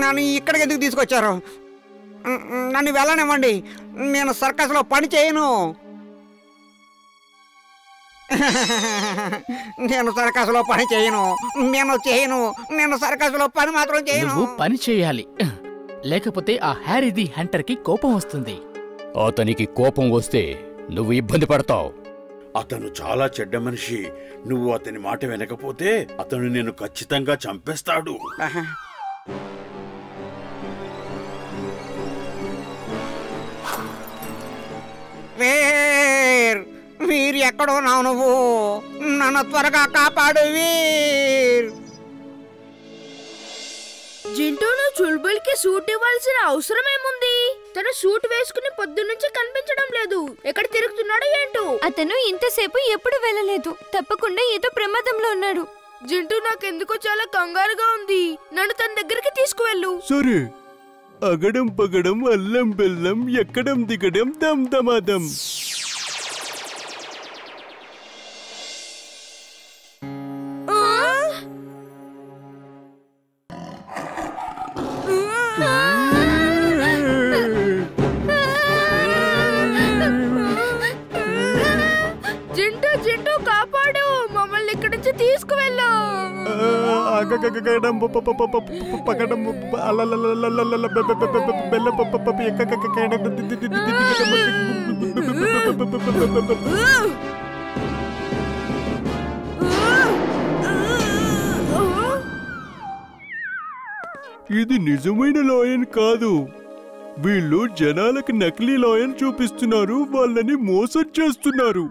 నన్ను ఇక్కడికి ఎందుకు తీసుకొచ్చారు? నన్ను వెళ్ళనివ్వండి, నేను సర్కస్లో పని చేయను. నేను సర్కస్లో పని చేయను, నేను సర్కస్లో పని మాత్రం చేయను. నువ్వు పని చేయాలి, లేకపోతే ఆ హ్యారీ ది హంటర్కి కోపం వస్తుంది. అతనికి కోపం వస్తే నువ్వు ఇబ్బంది పడతావు. అతను చాలా చెడ్డ మనిషి. నువ్వు అతని మాట వినకపోతే అతను నేను ఖచ్చితంగా చంపేస్తాడు. వీర్ ఎక్కడున్నావు నువ్వు? నన్ను త్వరగా కాపాడు వీర్. జింటూను చుల్బుల్కి సూట్ ఇవ్వాల్సిన అవసరం ఏముంది? తను సూట్ వేసుకుని పొద్దున్నుంచి కనిపించడం లేదు. ఎక్కడ తిరుగుతున్నాడో ఏంటో. అతను ఇంతసేపు ఎప్పుడు వెళ్ళలేదు. తప్పకుండా ఏదో ప్రమాదంలో ఉన్నాడు. జింటూ నాకెందుకో చాలా కంగారుగా ఉంది. నన్ను తన దగ్గరికి తీసుకువెళ్ళు. సరే. అగడం పగడం అల్లం బెల్లం ఎక్కడం దిగడం దమ్ దమాదం. జింటూ కాపాడు, మమ్మల్ని ఇక్కడి నుంచి తీసుకువెళ్ళు. పగడం ఇది నిజమైన లాయన్ కాదు. వీళ్ళు జనాలకు నకిలీ లాయన్ చూపిస్తున్నారు, వాళ్ళని మోసం చేస్తున్నారు.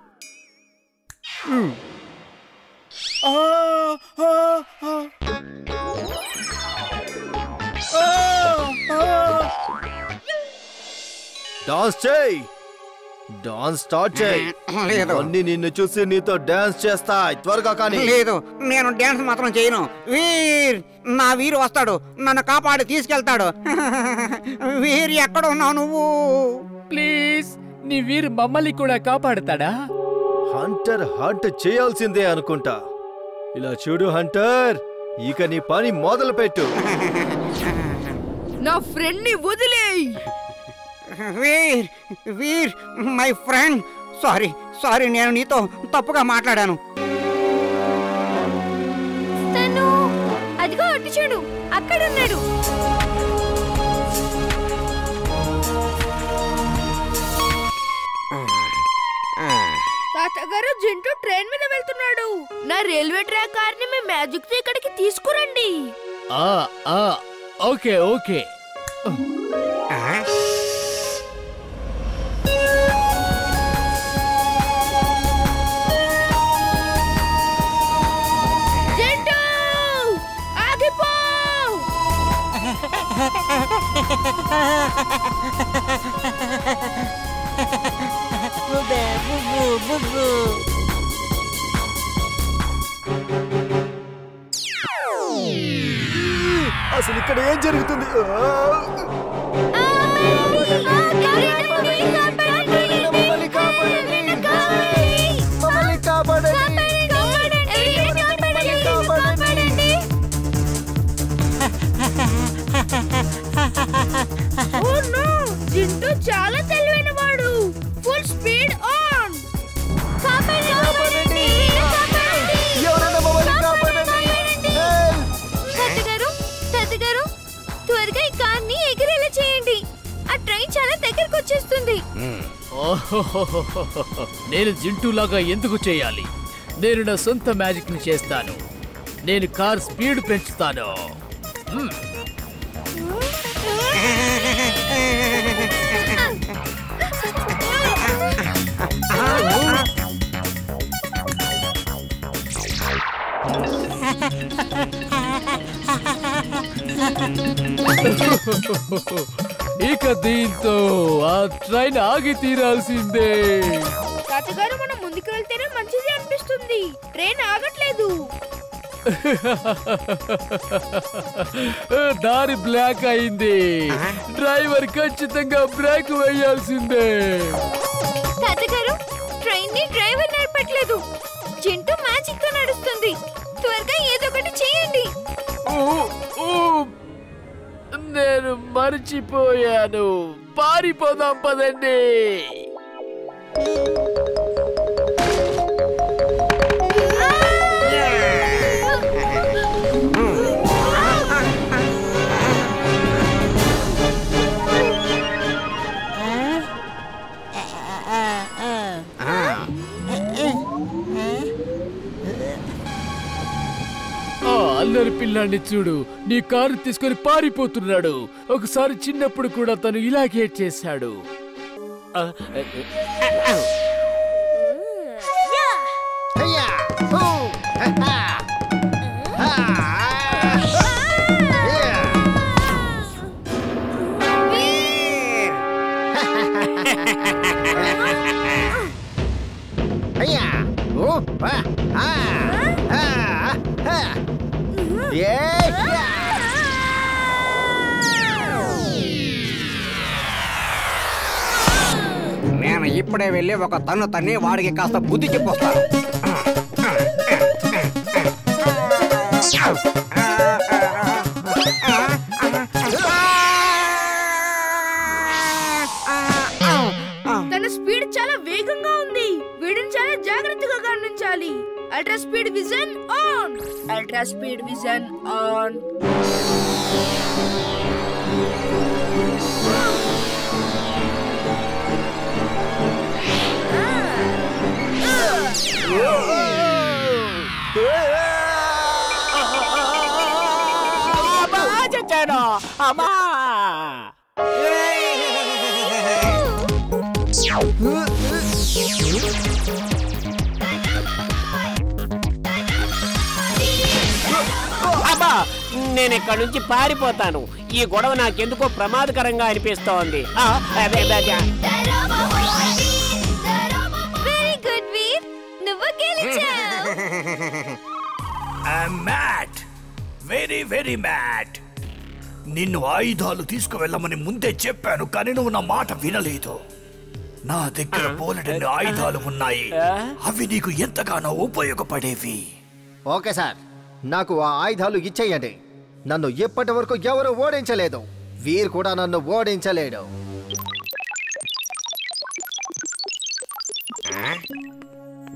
డాన్స్ చేయి, డాన్స్ స్టార్ట్ చేయి. అన్ని నిన్ను చూసి నీతో డాన్స్ చేస్తా. త్వరగా కానీ. లేదు, నేను డాన్స్ మాత్రం చేయను. వీర్, నా వీరు వస్తాడు, నన్ను కాపాడి తీసుకెళ్తాడు. వీర్ ఎక్కడ ఉన్నావు నువ్వు? ప్లీజ్, నీ వీరు మమ్మల్ని కూడా కాపాడుతాడా? హంటర్ హంట్ చేయాల్సిందే అనుకుంటా. ఇలా చూడు హంటర్, ఇక నీ పని మొదలు పెట్టు. నా ఫ్రెండ్ ని వదిలేయ్. వీర్, వీర్ మై ఫ్రెండ్. సారీ, నేను నీతో తప్పుగా మాట్లాడాను. తను అదిగో అటు చూడు, అక్కడున్నాడు. తాతగారు, జింటూ ట్రైన్ మీద వెళ్తున్నాడు. నా రైల్వే ట్రాక్ కార్ని మీ మ్యాజిక్ తో ఇక్కడికి తీసుకురండి. Okay okay. జింటూ, ఆగిపో. అసలు ఇక్కడ ఏం జరుగుతుంది? జింటూ చాలా తెలివైన వాడు. Full speed on. త్వరగా ఈ కార్ని ఎగిరేలా చేయండి. ఆ ట్రైన్ చాలా దగ్గరకు వచ్చేస్తుంది. నేను జింటూలాగా ఎందుకు చేయాలి? నేను నా సొంత మ్యాజిక్ ని చేస్తాను. నేను కార్ స్పీడ్ పెంచుతాను. ఇక దీంతో ఆ ట్రైన్ ఆగి తీరాల్సిందే. తాతగారు, మనం ముందుకు వెళ్తేనే మంచిది అనిపిస్తుంది. ట్రైన్ ఆగట్లేదు. దారి బ్లాక్ అయింది. డ్రైవర్ ఖచ్చితంగా బ్రేక్ వేయాల్సిందే. తాతగారు ట్రైన్ ని డ్రైవర్ నడపట్లేదు. జింటూ మ్యాజిక్ తో నడుస్తుంది. త్వరగా ఏదో ఒకటి చేయండి. నేను మర్చిపోయాను. పారిపోదాం పదండి. అల్లరి పిల్లాన్ని చూడు, నీ కారు తీసుకొని పారిపోతున్నాడు. ఒకసారి చిన్నప్పుడు కూడా తను ఇలాగే చేశాడు. నేను ఇప్పుడే వెళ్ళి ఒక తన్ను తన్ని వాడికి కాస్త బుద్ధి చెప్పొస్తాను. తన స్పీడ్ చాలా వేగంగా ఉంది. వీడిని చాలా జాగ్రత్తగా గమనించాలి. Ultra speed vision on. Ultra speed vision on. అమ్మా నేను ఇక్కడ నుంచి పారిపోతాను. ఈ గొడవ నాకెందుకో ప్రమాదకరంగా అనిపిస్తోంది. వెరీ గుడ్ వీర్, నువ్వు గెలిచావు. Mat, very very mat. నిన్ను ఆయుధాలు తీసుకువెళ్ళమని ముందే చెప్పాను, కానీ నువ్వు నా మాట వినలేదు. నా దగ్గర బోలెడన్ని ఆయుధాలు ఉన్నాయి. అవి నీకు ఎంతగానో ఉపయోగపడేవి. ఓకే సార్, నాకు ఆ ఆయుధాలు ఇచ్చేయండి. నన్ను ఇప్పటి వరకు ఎవరు ఓడించలేదు. వీరు కూడా నన్ను ఓడించలేడు.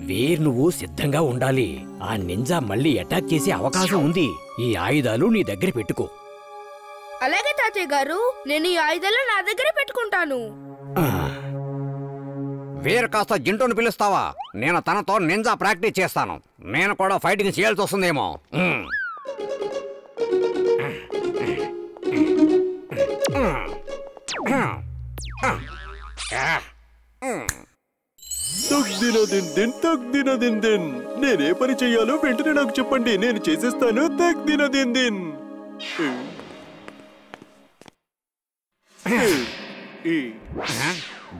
వీర్, నువ్వు సిద్ధంగా ఉండాలి. ఆ నింజా మళ్ళీ అటాక్ చేసే అవకాశం ఉంది. ఈ ఆయుధాలు నీ దగ్గర పెట్టుకో. అలాగే తాతయ్య గారు, నేను ఈ ఆయుధాలు నా దగ్గర పెట్టుకుంటాను. వీరు కాస్త జింటూని పిలుస్తావా? నేను తనతో నింజా ప్రాక్టీస్ చేస్తాను. నేను కూడా ఫైటింగ్ చేయాల్సి వస్తుందేమో. నేనే పని చెయ్యాలో వెంటనే నాకు చెప్పండి, నేను చేసేస్తాను. తగ్దినదిన్.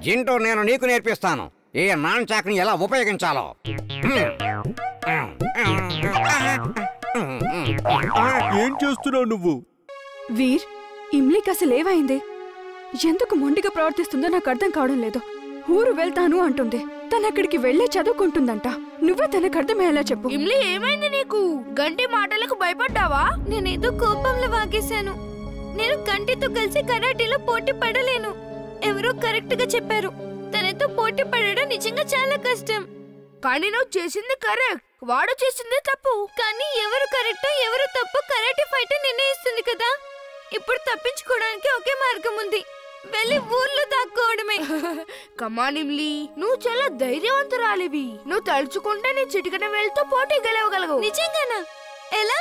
జింటూ, నేను నీకు నేర్పిస్తాను ఈ నాన్ చాక్ని ఎలా ఉపయోగించాలో. ఏం చేస్తున్నావు నువ్వు? వీర్, ఇమ్లీకి అసలు ఏమైంది? ఎందుకు మొండిగా ప్రవర్తిస్తుందో నాకు అర్థం కావడం లేదు. ఊరు వెళ్తాను అంటుంది. తనక్కడికి వెళ్లే చదువుకుంటుందంట. నువ్వే తనకు అర్థమయ్యేలా చెప్పు. ఇమ్లీ, ఏమైంది నీకు? గంటి మాటలకు భయపడ్డావా? నేనేదో కోపంలో వాగేశాను. నేను గంటితో కలిసి కరాటీలో పోటీ పడలేను. ఎవరో కరెక్ట్ గా చెప్పారు, తనతో పోటీ పడడం నిజంగా చాలా కష్టం. కానీ నువ్వు చేసింది కరెక్ట్, వాడు చేసింది తప్పు. కానీ ఎవరు కరెక్ట్ ఎవరు తప్పు కరాటే ఫైట్ నిర్ణయిస్తుంది కదా. ఇప్పుడు తప్పించుకోవడానికి ఒకే మార్గం ఉంది, వెళ్ళి ఊర్లో దాక్కోవడమే. కమానిమ్లీ, నువ్వు చాలా ధైర్యవంతురాలివి. నువ్వు తలుచుకుంటే నీ చిటికన వేలుతో పోటీ గెలవగలవు. నిజంగానా? ఎలా?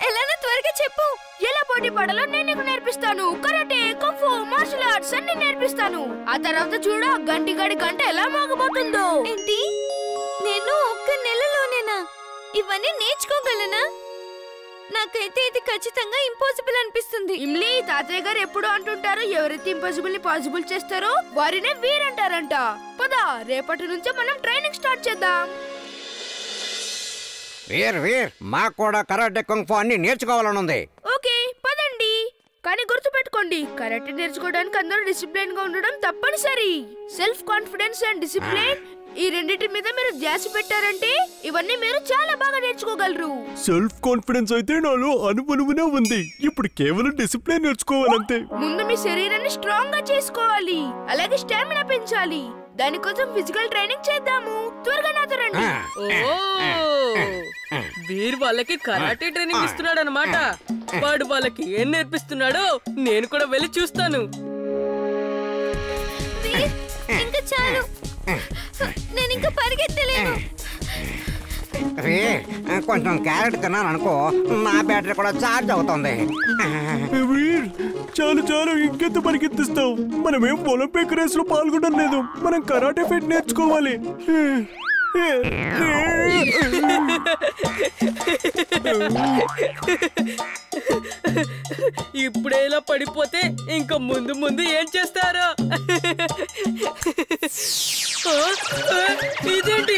ఎలానో త్వరగా చెప్పు. ఎలా పోటీ పడాలో నేను నీకు నేర్పిస్తాను. కరాటే, కుంఫు, మార్షల్ ఆర్ట్స్ అన్ని నేర్పిస్తాను. ఆ తర్వాత చూడు గంటి గంట ఎలా మోగబోతుందో. ఏంటి? నేను ఒక్క నెలలోనేనా ఇవన్నీ నేర్చుకోగలనా? నాకైతే ఇది ఖచ్చితంగా ఇంపాసిబుల్ అనిపిస్తుంది. ఇమ్లీ, తాతయ్య గారు ఎప్పుడు అంటుంటారు, ఎవరైతే ఇంపాసిబుల్ ని పాసిబుల్ చేస్తారో వారినే వీరంటారంట. పద, రేపటి నుంచి మనం ట్రైనింగ్ స్టార్ట్ చేద్దాం. వీర్, మాకు కూడా కరాటే కుంఫు అన్ని నేర్చుకోవాలనుంది. ఓకే, పదండి. కానీ గుర్తుపెట్టుకోండి, గుర్తుంచుకోండి, కరాటే నేర్చుకోవడానికి అందరూ డిసిప్లిన్ గా ఉండడం తప్పనిసరి. సెల్ఫ్ కాన్ఫిడెన్స్ అండ్ డిసిప్లిన్ ఈ రెండింటి మీద మీరు ధ్యాస పెట్టారంటే ఇవన్నీ మీరు చాలా బాగా నేర్చుకోగలరు. సెల్ఫ్ కాన్ఫిడెన్స్ అయితే నాలో అనుగుణమునే ఉంది. ఇప్పుడు కేవలం డిసిప్లిన్ నేర్చుకోవాలంతే. ముందు మీ శరీరాన్ని స్ట్రాంగ్ గా చేసుకోవాలి, అలాగే స్టామినా పెంచాలి. దానికోసం ఫిజికల్ ట్రైనింగ్ చేద్దాము. త్వరగా నాతో రండి. వీర్ వాళ్ళకి కరాటే ట్రైనింగ్ ఇస్తున్నాడు అన్నమాట. వాడు వాళ్ళకి ఏం నేర్పిస్తున్నాడో నేను కూడా వెళ్ళి చూస్తాను. ఇంకా చాలు, నేను ఇంకా పరిగెత్తలేను. కొంచెం క్యారెట్ తిన్నాను అనుకో, నా బ్యాటరీ కూడా ఛార్జ్ అవుతుంది. వీర్ చాలు చాలు, ఇంకెంత పరిగెత్తిస్తావు? మనమేం ఒలింపిక్ రేస్ లో పాల్గొనడం లేదు, మనం కరాటే ఫైట్ నేర్చుకోవాలి. ఇప్పుడేలా పడిపోతే ఇంకా ముందు ముందు ఏం చేస్తారో. ఇదేంటి?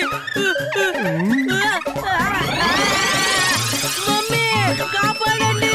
మమ్మీ కాపాడండి!